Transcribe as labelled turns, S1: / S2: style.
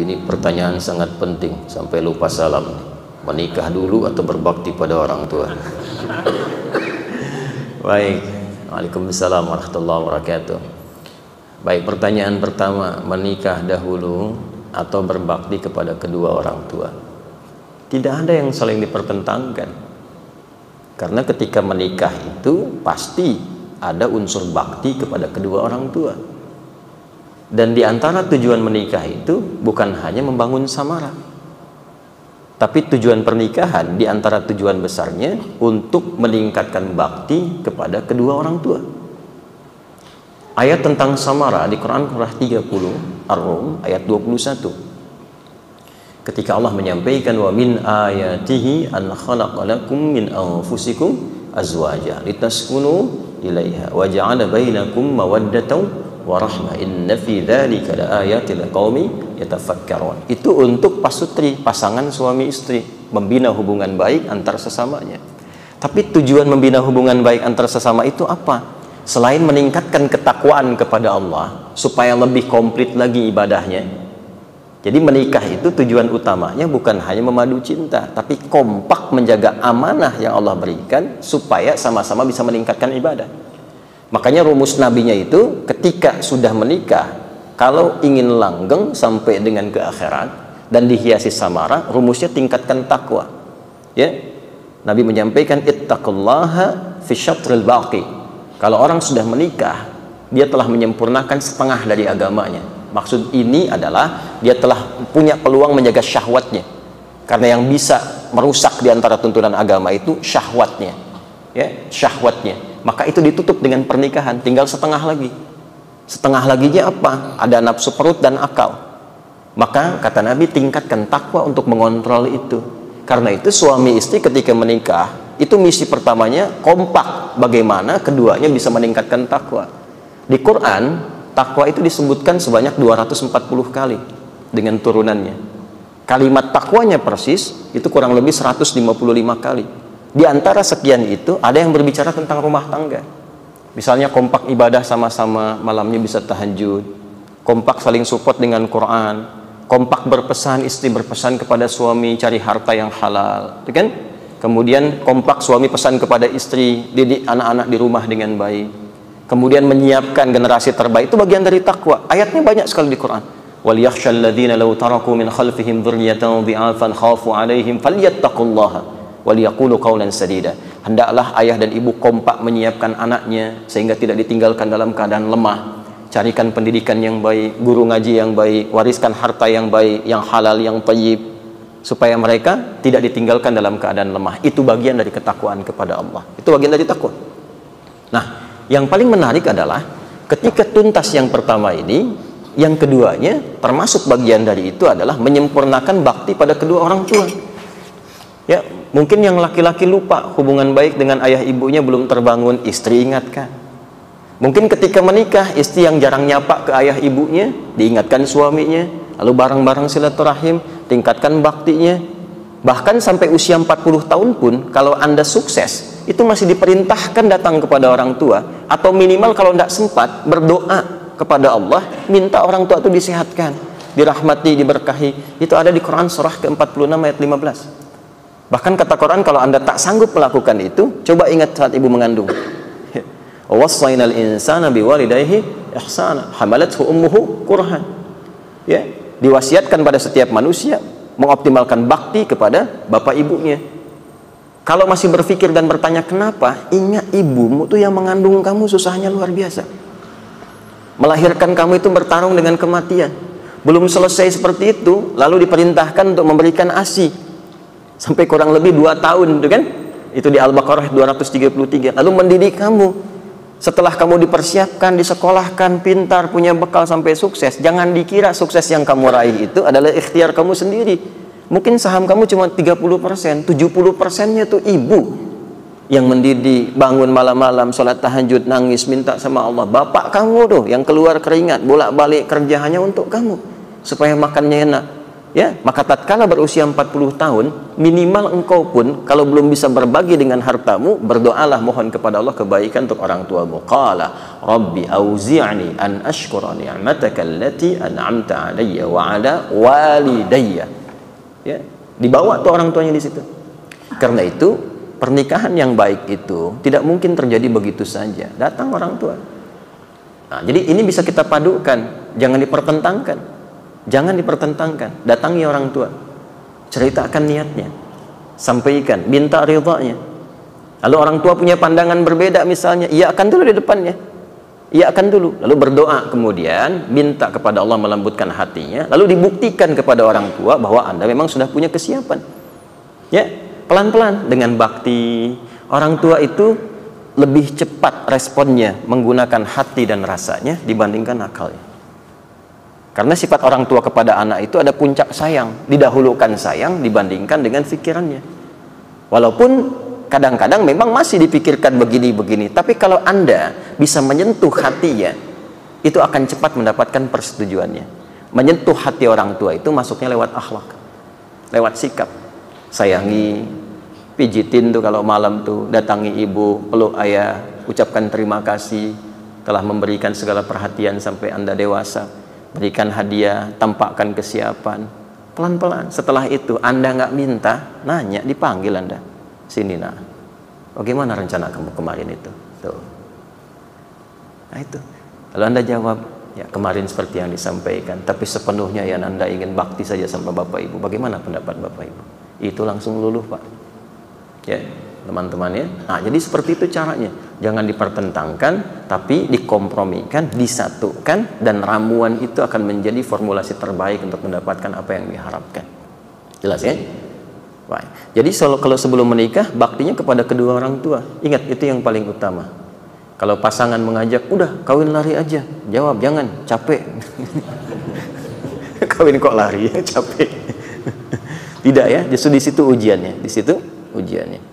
S1: ini pertanyaan sangat penting sampai lupa salam. Menikah dulu atau berbakti pada orang tua? Baik. Waalaikumsalam warahmatullahi wabarakatuh. Baik, pertanyaan pertama, menikah dahulu atau berbakti kepada kedua orang tua? Tidak ada yang saling dipertentangkan. Karena ketika menikah itu pasti ada unsur bakti kepada kedua orang tua. Dan di antara tujuan menikah itu bukan hanya membangun samara, tapi tujuan pernikahan di antara tujuan besarnya untuk meningkatkan bakti kepada kedua orang tua. Ayat tentang samara di Quran surah 30 Ar-Rum ayat 21. Ketika Allah menyampaikan wa min ayatihi an khalaqalakum min anfusikum azwaja litaskunu ilaiha wa ja'ala bainakum mawaddatan wa rahmah inna fi dzalika laayatil liqaumi yatafakkarun. Itu untuk pasutri, pasangan suami istri, membina hubungan baik antar sesamanya. Tapi tujuan membina hubungan baik antar sesama itu apa? Selain meningkatkan ketakwaan kepada Allah supaya lebih komplit lagi ibadahnya. Jadi menikah itu tujuan utamanya bukan hanya memadu cinta, tapi kompak menjaga amanah yang Allah berikan supaya sama-sama bisa meningkatkan ibadah. Makanya rumus nabinya itu ketika sudah menikah, kalau ingin langgeng sampai dengan ke akhirat dan dihiasi samara, rumusnya tingkatkan takwa. Ya, Nabi menyampaikan ittaqullaha fi syatril baqi. Kalau orang sudah menikah, dia telah menyempurnakan setengah dari agamanya. Maksud ini adalah dia telah punya peluang menjaga syahwatnya. Karena yang bisa merusak di antara tuntunan agama itu syahwatnya. Ya, syahwatnya. Maka itu ditutup dengan pernikahan, tinggal setengah lagi. Setengah laginya apa? Ada nafsu perut dan akal. Maka kata Nabi, tingkatkan takwa untuk mengontrol itu. Karena itu suami istri ketika menikah, itu misi pertamanya kompak bagaimana keduanya bisa meningkatkan takwa. Di Quran, takwa itu disebutkan sebanyak 240 kali dengan turunannya. Kalimat takwanya persis itu kurang lebih 155 kali. Di antara sekian itu ada yang berbicara tentang rumah tangga. Misalnya kompak ibadah sama-sama, malamnya bisa tahajud, kompak saling support dengan Quran, kompak berpesan, istri berpesan kepada suami cari harta yang halal, kan? Kemudian kompak suami pesan kepada istri didik anak-anak di rumah dengan baik. Kemudian menyiapkan generasi terbaik, itu bagian dari takwa. Ayatnya banyak sekali di Quran. Wal yakhshal ladzina law taraku min khalfihim dzurriyyatan dhi'afan khafu 'alaihim falyattaqullaha waliyaqulu qawlan sadida. Hendaklah ayah dan ibu kompak menyiapkan anaknya sehingga tidak ditinggalkan dalam keadaan lemah. Carikan pendidikan yang baik, guru ngaji yang baik, wariskan harta yang baik, yang halal, yang thayyib, supaya mereka tidak ditinggalkan dalam keadaan lemah. Itu bagian dari ketakwaan kepada Allah. Itu bagian dari takwa. Nah, yang paling menarik adalah ketika tuntas yang pertama ini, yang keduanya termasuk bagian dari itu adalah menyempurnakan bakti pada kedua orang tua. Ya, mungkin yang laki-laki lupa hubungan baik dengan ayah ibunya belum terbangun, istri ingatkan. Mungkin ketika menikah, istri yang jarang nyapa ke ayah ibunya, diingatkan suaminya, lalu bareng-bareng silaturahim, tingkatkan baktinya. Bahkan sampai usia 40 tahun pun, kalau Anda sukses, itu masih diperintahkan datang kepada orang tua, atau minimal kalau tidak sempat, berdoa kepada Allah, minta orang tua itu disehatkan, dirahmati, diberkahi. Itu ada di Quran surah ke-46 ayat 15. Bahkan kata Quran, kalau Anda tak sanggup melakukan itu, coba ingat saat ibu mengandung. Wassaynal insana biwalidayhi ihsana hamalathu ummuhu kurhan. Ya, diwasiatkan pada setiap manusia mengoptimalkan bakti kepada bapak ibunya. Kalau masih berpikir dan bertanya kenapa, ingat ibumu tuh yang mengandung kamu susahnya luar biasa. Melahirkan kamu itu bertarung dengan kematian. Belum selesai seperti itu, lalu diperintahkan untuk memberikan ASI sampai kurang lebih 2 tahun, itu kan? Itu di Al-Baqarah 233. Lalu mendidik kamu. Setelah kamu dipersiapkan, disekolahkan, pintar, punya bekal sampai sukses, jangan dikira sukses yang kamu raih itu adalah ikhtiar kamu sendiri. Mungkin saham kamu cuma 30%, 70%-nya tuh ibu yang mendidik, bangun malam-malam, sholat tahajud, nangis, minta sama Allah. Bapak kamu tuh yang keluar keringat, bolak-balik kerja hanya untuk kamu, supaya makannya enak. Ya, maka tatkala berusia 40 tahun, minimal engkau pun kalau belum bisa berbagi dengan hartamu, berdoalah mohon kepada Allah kebaikan untuk orang tuamu. Qala rabbi auzi'ni an ashkura ni'mataka allati an'amta 'alayya wa 'ala walidayya. Ya, dibawa tuh orang tuanya di situ. Karena itu, pernikahan yang baik itu tidak mungkin terjadi begitu saja. Datang orang tua. Nah, jadi ini bisa kita padukan, jangan dipertentangkan. Jangan dipertentangkan. Datangi orang tua, ceritakan niatnya, sampaikan, minta ridhanya. Lalu orang tua punya pandangan berbeda misalnya, iakan dulu di depannya, iakan dulu, lalu berdoa, kemudian minta kepada Allah melembutkan hatinya, lalu dibuktikan kepada orang tua bahwa Anda memang sudah punya kesiapan. Ya, pelan-pelan dengan bakti. Orang tua itu lebih cepat responnya menggunakan hati dan rasanya dibandingkan akalnya. Karena sifat orang tua kepada anak itu ada puncak sayang, didahulukan sayang dibandingkan dengan pikirannya. Walaupun kadang-kadang memang masih dipikirkan begini-begini, tapi kalau Anda bisa menyentuh hatinya, itu akan cepat mendapatkan persetujuannya. Menyentuh hati orang tua itu masuknya lewat akhlak, lewat sikap. Sayangi, pijitin tuh kalau malam tuh, datangi ibu, peluk ayah, ucapkan terima kasih telah memberikan segala perhatian sampai Anda dewasa. Berikan hadiah, tampakkan kesiapan. Pelan-pelan. Setelah itu Anda nggak minta, nanya, dipanggil Anda. Sini nak, bagaimana rencana kamu kemarin itu? Tuh. Nah itu. Kalau Anda jawab, ya kemarin seperti yang disampaikan, tapi sepenuhnya ya Anda ingin bakti saja sama Bapak Ibu. Bagaimana pendapat Bapak Ibu? Itu langsung luluh Pak. Ya, teman-teman ya. Nah, jadi seperti itu caranya. Jangan dipertentangkan, tapi dikompromikan, disatukan, dan ramuan itu akan menjadi formulasi terbaik untuk mendapatkan apa yang diharapkan. Jelas ya? Baik. Jadi kalau sebelum menikah, baktinya kepada kedua orang tua. Ingat, itu yang paling utama. Kalau pasangan mengajak, udah kawin lari aja. Jawab, jangan, capek. Kawin kok lari, capek. Tidak ya, justru di situ ujiannya. Di situ ujiannya.